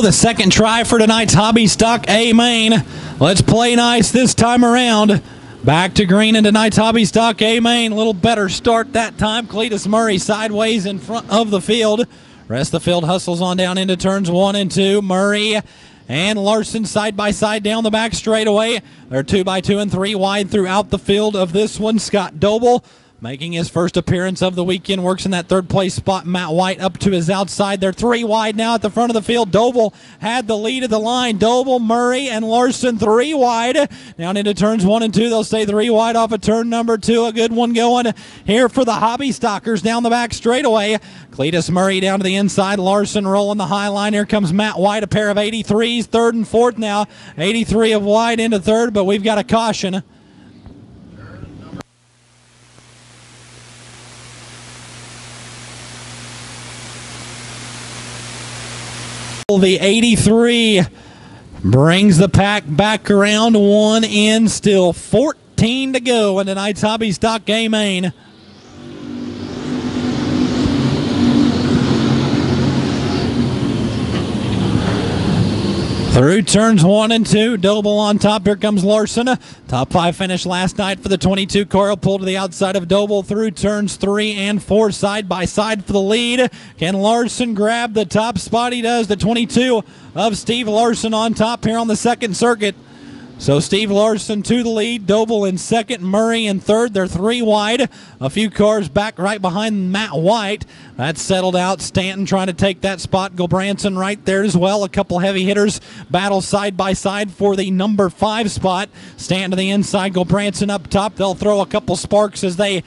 The second try for tonight's Hobby Stock A main. Let's play nice this time around. Back to green in tonight's Hobby Stock A main. A little better start that time. Cletus Murray sideways in front of the field. Rest of the field hustles on down into turns 1 and 2. Murray and Larson side by side down the back straightaway. They're 2 by 2 and 3 wide throughout the field of this one. Scott Doble making his first appearance of the weekend, works in that third place spot. Matt White up to his outside. They're 3 wide now at the front of the field. Doble had the lead of the line. Doble, Murray, and Larson 3 wide. Down into turns 1 and 2. They'll stay 3 wide off of turn number 2. A good one going here for the Hobby Stockers down the back straightaway. Cletus Murray down to the inside. Larson rolling the high line. Here comes Matt White, a pair of 83s, third and fourth now. 83 of White into third, but we've got a caution. The 83 brings the pack back around, 1 in, still 14 to go in tonight's Hobby Stock A main. Through turns 1 and 2, Doble on top. Here comes Larson. Top 5 finish last night for the 22 car. He'll pull to the outside of Doble through turns 3 and 4, side by side for the lead. Can Larson grab the top spot? He does. The 22 of Steve Larson on top here on the second circuit. So Steve Larson to the lead, Doble in second, Murray in third. They're 3 wide. A few cars back right behind Matt White. That's settled out. Stanton trying to take that spot. Gilbranson right there as well. A couple heavy hitters battle side by side for the number 5 spot. Stanton to the inside, Gilbranson up top. They'll throw a couple sparks as they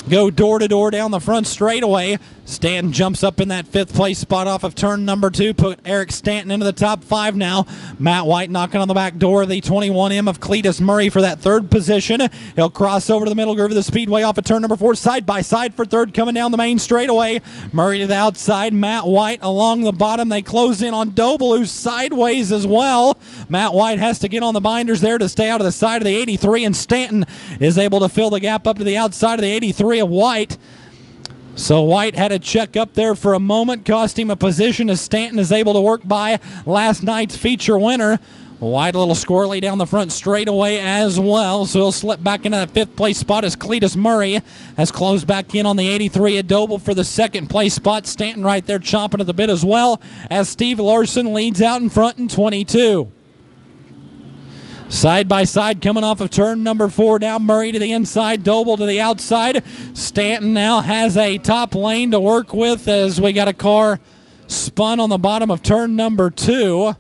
go door to door down the front straightaway. Stanton jumps up in that 5th place spot off of turn number 2. Put Eric Stanton into the top 5 now. Matt White knocking on the back door of the 21M of Cletus Murray for that 3rd position. He'll cross over to the middle groove of the speedway off of turn number 4. Side by side for 3rd coming down the main straightaway. Murray to the outside. Matt White along the bottom. They close in on Doble, who's sideways as well. Matt White has to get on the binders there to stay out of the side of the 83, and Stanton is able to fill the gap up to the outside of the 83 of White. So White had a check up there for a moment, cost him a position as Stanton is able to work by last night's feature winner. White a little squirrely down the front straightaway as well, so he'll slip back into that 5th place spot as Cletus Murray has closed back in on the 83 at Doble for the 2nd place spot. Stanton right there chomping at the bit as well as Steve Larson leads out in front in 22. Side by side coming off of turn number 4 now. Murray to the inside, Doble to the outside. Stanton now has a top lane to work with as we got a car spun on the bottom of turn number 2.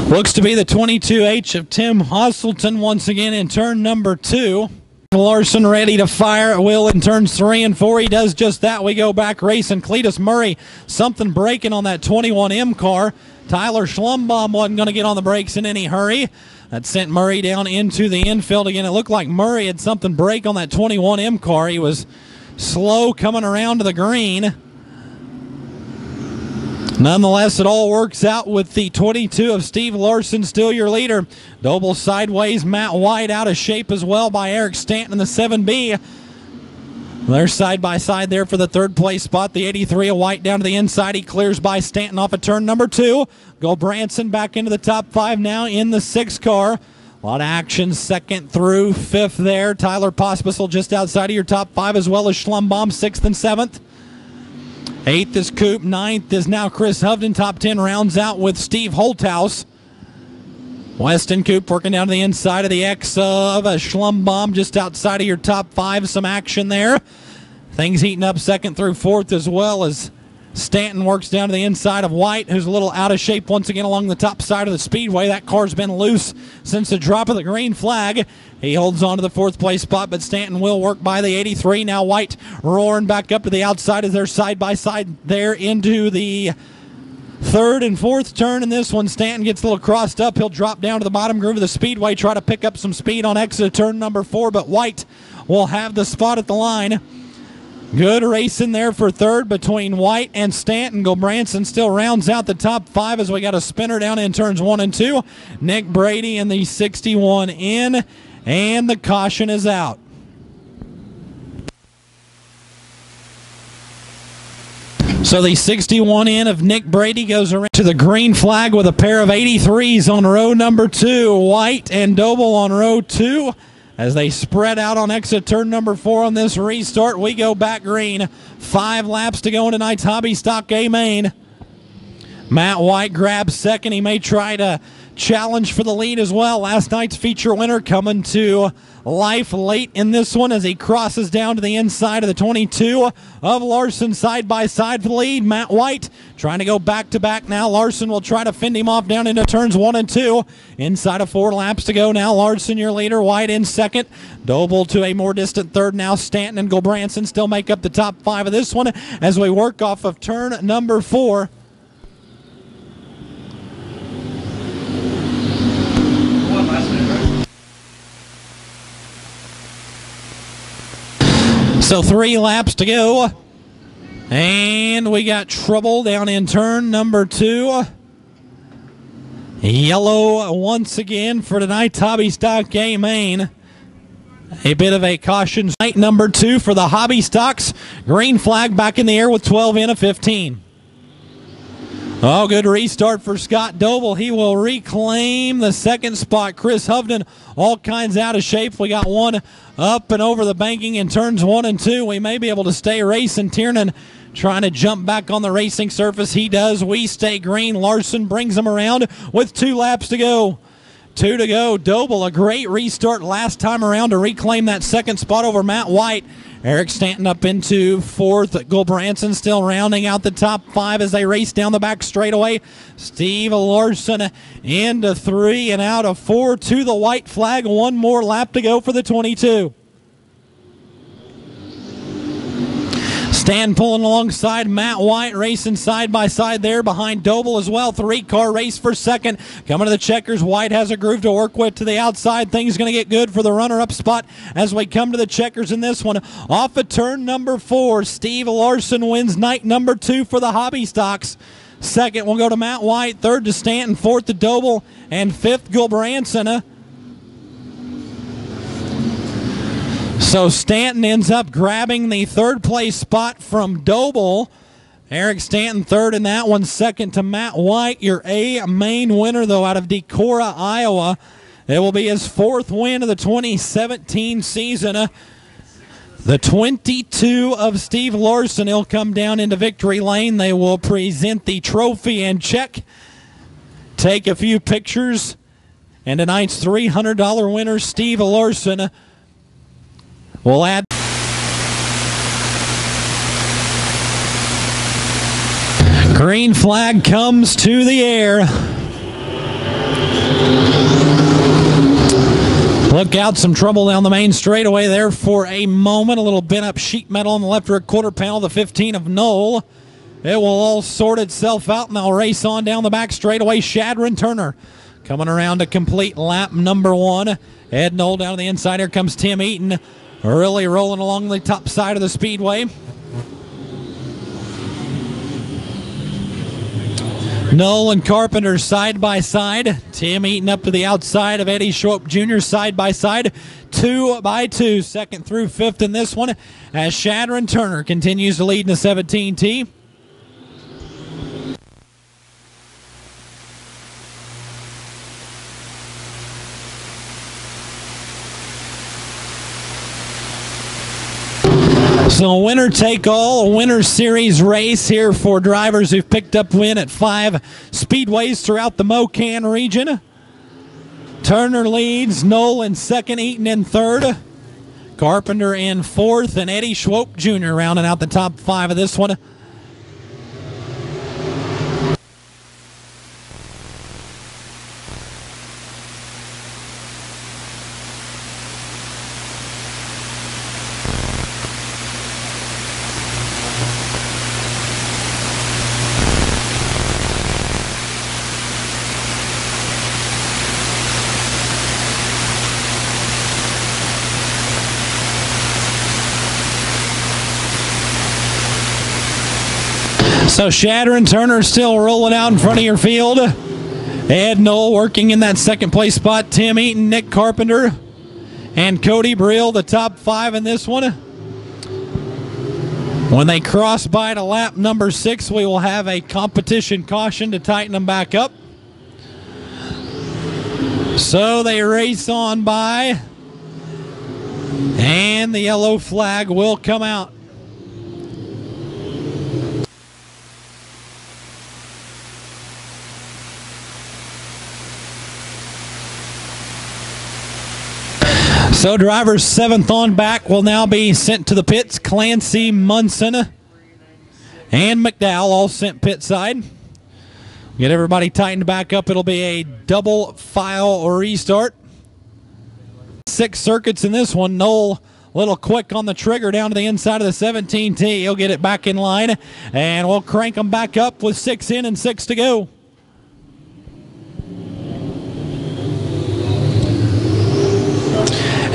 Looks to be the 22H of Tim Hosselton once again in turn number 2. Larson ready to fire at will in turns 3 and 4. He does just that. We go back racing. Cletus Murray, something breaking on that 21M car. Tyler Schlumbaum wasn't going to get on the brakes in any hurry. That sent Murray down into the infield again. It looked like Murray had something break on that 21M car. He was slow coming around to the green. Nonetheless, it all works out with the 22 of Steve Larson still your leader. Doble sideways, Matt White out of shape as well by Eric Stanton in the 7B. They're side by side there for the 3rd place spot. The 83 of White down to the inside. He clears by Stanton off of turn number 2. Gilbranson back into the top 5 now in the 6 car. A lot of action 2nd through 5th there. Tyler Pospisil just outside of your top 5 as well as Schlumbaum 6th and 7th. 8th is Coop. 9th is now Chris Hovden. Top 10 rounds out with Steve Holthouse. Weston Coop working down to the inside of the X of a Schlumbaum just outside of your top 5. Some action there. Things heating up 2nd through 4th as well as Stanton works down to the inside of White, who's a little out of shape once again along the top side of the speedway. That car's been loose since the drop of the green flag. He holds on to the 4th place spot, but Stanton will work by the 83. Now White roaring back up to the outside as they're side by side there into the 3rd and 4th turn in this one. Stanton gets a little crossed up. He'll drop down to the bottom groove of the speedway, try to pick up some speed on exit turn number 4, but White will have the spot at the line. Good racing there for 3rd between White and Stanton. Gilbranson still rounds out the top 5 as we got a spinner down in turns 1 and 2. Nick Brady in the 61 in, and the caution is out. So the 61 in of Nick Brady goes around to the green flag with a pair of 83s on row number 2. White and Doble on row 2. As they spread out on exit turn number 4 on this restart, we go back green. 5 laps to go in tonight's Hobby Stock A main. Matt White grabs second. He may try to challenge for the lead as well. Last night's feature winner coming to life late in this one as he crosses down to the inside of the 22 of Larson side by side for the lead. Matt White trying to go back to back now. Larson will try to fend him off down into turns 1 and 2. Inside of 4 laps to go now. Larson your leader. White in second. Doble to a more distant third now. Stanton and Gulbranson still make up the top 5 of this one as we work off of turn number 4. So 3 laps to go, and we got trouble down in turn number 2. Yellow once again for tonight's Hobby Stock A main. A bit of a caution. Night number 2 for the Hobby Stocks. Green flag back in the air with 12 in of 15. Oh, good restart for Scott Doble. He will reclaim the second spot. Chris Hovden, all kinds out of shape. We got one up and over the banking in turns 1 and 2. We may be able to stay racing. Tiernan trying to jump back on the racing surface. He does. We stay green. Larson brings him around with 2 laps to go. 2 to go. Doble, a great restart last time around to reclaim that second spot over Matt White. Eric Stanton up into 4th. Gulbranson still rounding out the top 5 as they race down the back straightaway. Steve Larson into 3 and out of 4 to the white flag. 1 more lap to go for the 22. Stan pulling alongside Matt White, racing side by side there behind Doble as well. 3-car race for second. Coming to the checkers, White has a groove to work with to the outside. Things going to get good for the runner-up spot as we come to the checkers in this one. Off of turn number 4, Steve Larson wins night number 2 for the Hobby Stocks. Second will go to Matt White, 3rd to Stanton, 4th to Doble, and 5th Gulbranson. So Stanton ends up grabbing the 3rd place spot from Doble. Eric Stanton 3rd in that one, 2nd to Matt White. Your A main winner, though, out of Decorah, Iowa. It will be his 4th win of the 2017 season. The 22 of Steve Larson. He'll come down into victory lane. They will present the trophy and check. Take a few pictures. And tonight's $300 winner, Steve Larson, we'll add. Green flag comes to the air. Look out, some trouble down the main straightaway there for a moment. A little bent up sheet metal on the left rear quarter panel, the 15 of Knoll. It will all sort itself out and they'll race on down the back straightaway. Shadron Turner coming around to complete lap number 1. Ed Knoll down to the inside. Here comes Tim Eaton. Really rolling along the top side of the speedway. Knoll and Carpenter side by side. Tim Eaton up to the outside of Eddie Schroep Jr. side by side. 2 by 2, 2nd through 5th in this one as Shadron Turner continues to lead in the 17T. So winner take all, a winner series race here for drivers who've picked up win at 5 speedways throughout the Mocan region. Turner leads, Knoll in 2nd, Eaton in 3rd, Carpenter in 4th, and Eddie Schroep Jr. rounding out the top 5 of this one. So Shadron Turner still rolling out in front of your field. Ed Knoll working in that 2nd place spot. Tim Eaton, Nick Carpenter, and Cody Brill, the top 5 in this one. When they cross by to lap number 6, we will have a competition caution to tighten them back up. So they race on by, and the yellow flag will come out. So drivers 7th on back will now be sent to the pits. Clancy, Munson, and McDowell all sent pit side. Get everybody tightened back up. It'll be a double file restart. 6 circuits in this one. Knoll a little quick on the trigger down to the inside of the 17T. He'll get it back in line, and we'll crank them back up with 6 in and 6 to go.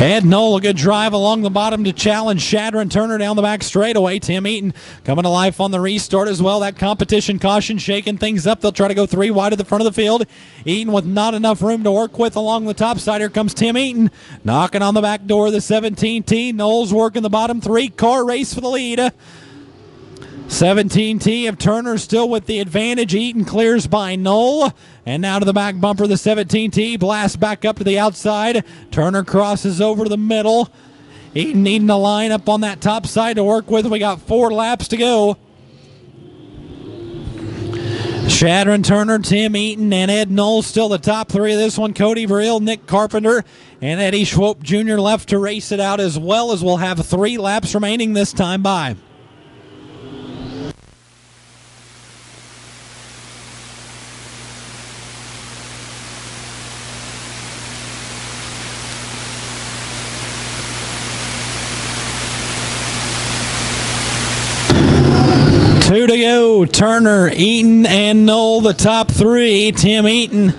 Ed Knoll, a good drive along the bottom to challenge Shadron Turner down the back straightaway. Tim Eaton coming to life on the restart as well. That competition caution shaking things up. They'll try to go 3 wide at the front of the field. Eaton with not enough room to work with along the top side. Here comes Tim Eaton knocking on the back door of the 17T. Knowles working the bottom 3. Car race for the lead. 17T of Turner still with the advantage. Eaton clears by Knoll. And now to the back bumper of the 17T. Blast back up to the outside. Turner crosses over to the middle. Eaton needing a line up on that top side to work with. We got 4 laps to go. Shadron Turner, Tim Eaton, and Ed Knoll still the top 3 of this one. Cody Brill, Nick Carpenter, and Eddie Schwope Jr. left to race it out, as well as we'll have 3 laps remaining this time by. Two to go. Turner, Eaton, and Knoll, the top 3. Tim Eaton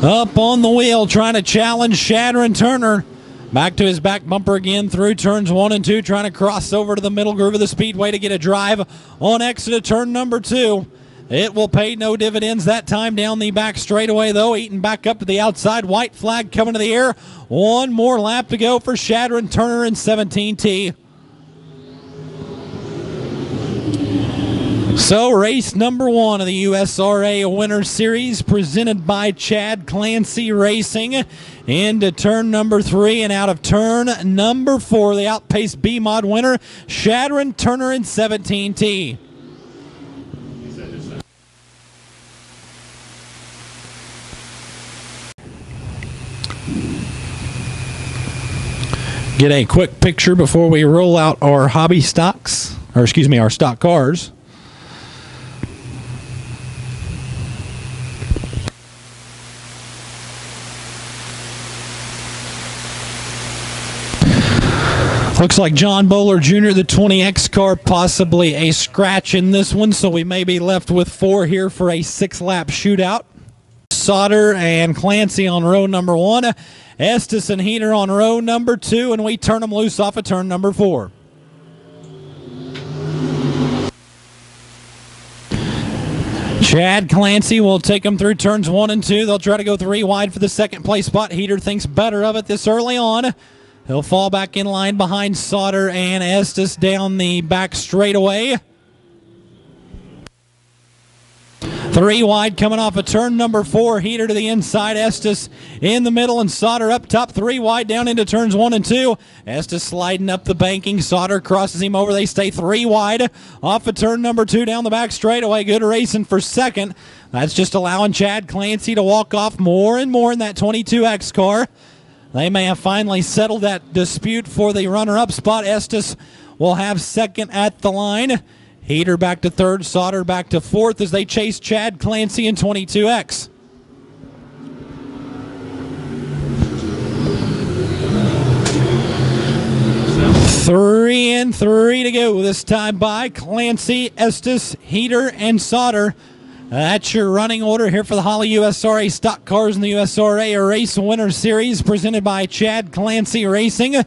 up on the wheel trying to challenge Shadron Turner. Back to his back bumper again through turns 1 and 2, trying to cross over to the middle groove of the speedway to get a drive on exit of turn number 2. It will pay no dividends that time down the back straightaway, though. Eaton back up to the outside. White flag coming to the air. 1 more lap to go for Shadron Turner and 17T. So race number 1 of the USRA Winter Series presented by Chad Clancy Racing into turn number 3, and out of turn number 4, the outpaced B-Mod winner, Shadron Turner and 17T. Get a quick picture before we roll out our hobby stocks, or excuse me, our stock cars. Looks like John Bowler Jr., the 20X car, possibly a scratch in this one, so we may be left with 4 here for a 6-lap shootout. Sauter and Clancy on row number 1, Estes and Heater on row number 2, and we turn them loose off of turn number 4. Chad Clancy will take them through turns 1 and 2. They'll try to go 3 wide for the 2nd place spot. Heater thinks better of it this early on. He'll fall back in line behind Sauter and Estes down the back straightaway. 3 wide coming off of turn number 4. Heater to the inside. Estes in the middle, and Sauter up top. 3 wide down into turns 1 and 2. Estes sliding up the banking. Sauter crosses him over. They stay 3 wide off of turn number 2 down the back straightaway. Good racing for 2nd. That's just allowing Chad Clancy to walk off more and more in that 22X car. They may have finally settled that dispute for the runner-up spot. Estes will have 2nd at the line. Heater back to 3rd, Sauter back to 4th as they chase Chad Clancy in 22X. Three and 3 to go this time by Clancy, Estes, Heater, and Sauter. That's your running order here for the Holly USRA Stock Cars in the USRA Race Winter Series presented by Chad Clancy Racing.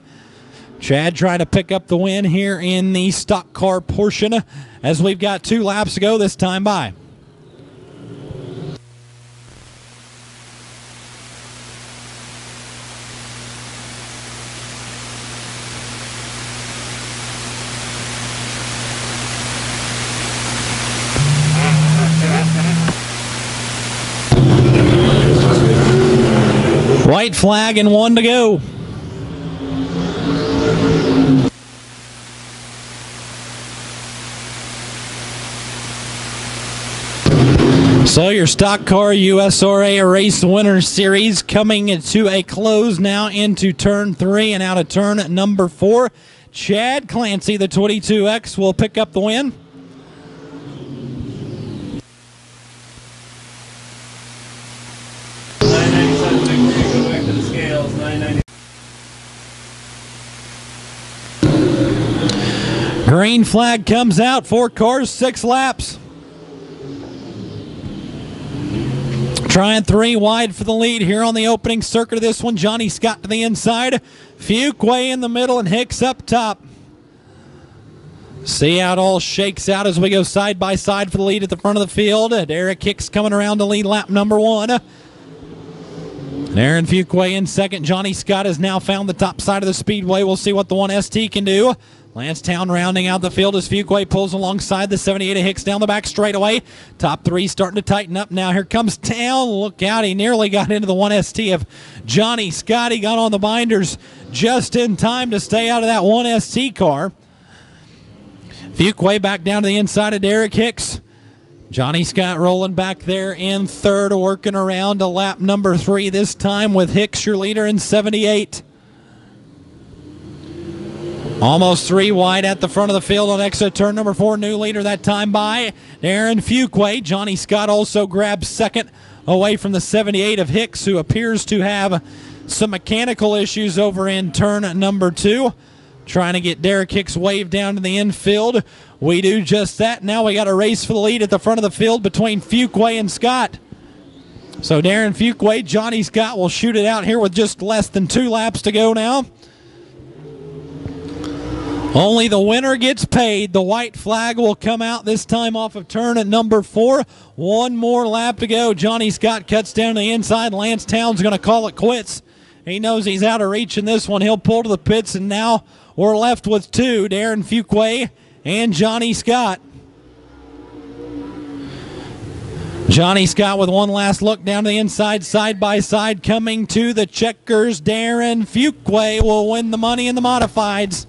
Chad trying to pick up the win here in the stock car portion as we've got 2 laps to go this time by. White flag and 1 to go. So your stock car USRA Race Winner Series coming to a close now into turn 3 and out of turn number 4. Chad Clancy, the 22X, will pick up the win. Go back to the scales. 990. Green flag comes out. 4 cars, 6 laps. Trying 3 wide for the lead here on the opening circuit of this one. Johnny Scott to the inside. Fuquay in the middle and Hicks up top. See how it all shakes out as we go side by side for the lead at the front of the field. Derek Hicks coming around to lead lap number 1. Aaron Fuquay in second. Johnny Scott has now found the top side of the speedway. We'll see what the 1ST can do. Lancetown rounding out the field as Fuquay pulls alongside the 78 of Hicks down the back straightaway. Top 3 starting to tighten up now. Here comes Town. Look out. He nearly got into the 1ST of Johnny Scott. He got on the binders just in time to stay out of that 1ST car. Fuquay back down to the inside of Derek Hicks. Johnny Scott rolling back there in third, working around to lap number 3 this time with Hicks your leader in 78. Almost 3 wide at the front of the field on exit turn number 4. New leader that time by Aaron Fuquay. Johnny Scott also grabs second away from the 78 of Hicks, who appears to have some mechanical issues over in turn number 2. Trying to get Derek Hicks waved down to the infield. We do just that. Now we got a race for the lead at the front of the field between Fuquay and Scott. So Darren Fuquay, Johnny Scott will shoot it out here with just less than 2 laps to go now. Only the winner gets paid. The white flag will come out this time off of turn at number 4. 1 more lap to go. Johnny Scott cuts down to the inside. Lancetown's going to call it quits. He knows he's out of reach in this one. He'll pull to the pits, and now we're left with 2, Darren Fuquay and Johnny Scott. Johnny Scott with one last look down to the inside, side by side, coming to the checkers. Darren Fuquay will win the money in the modifieds.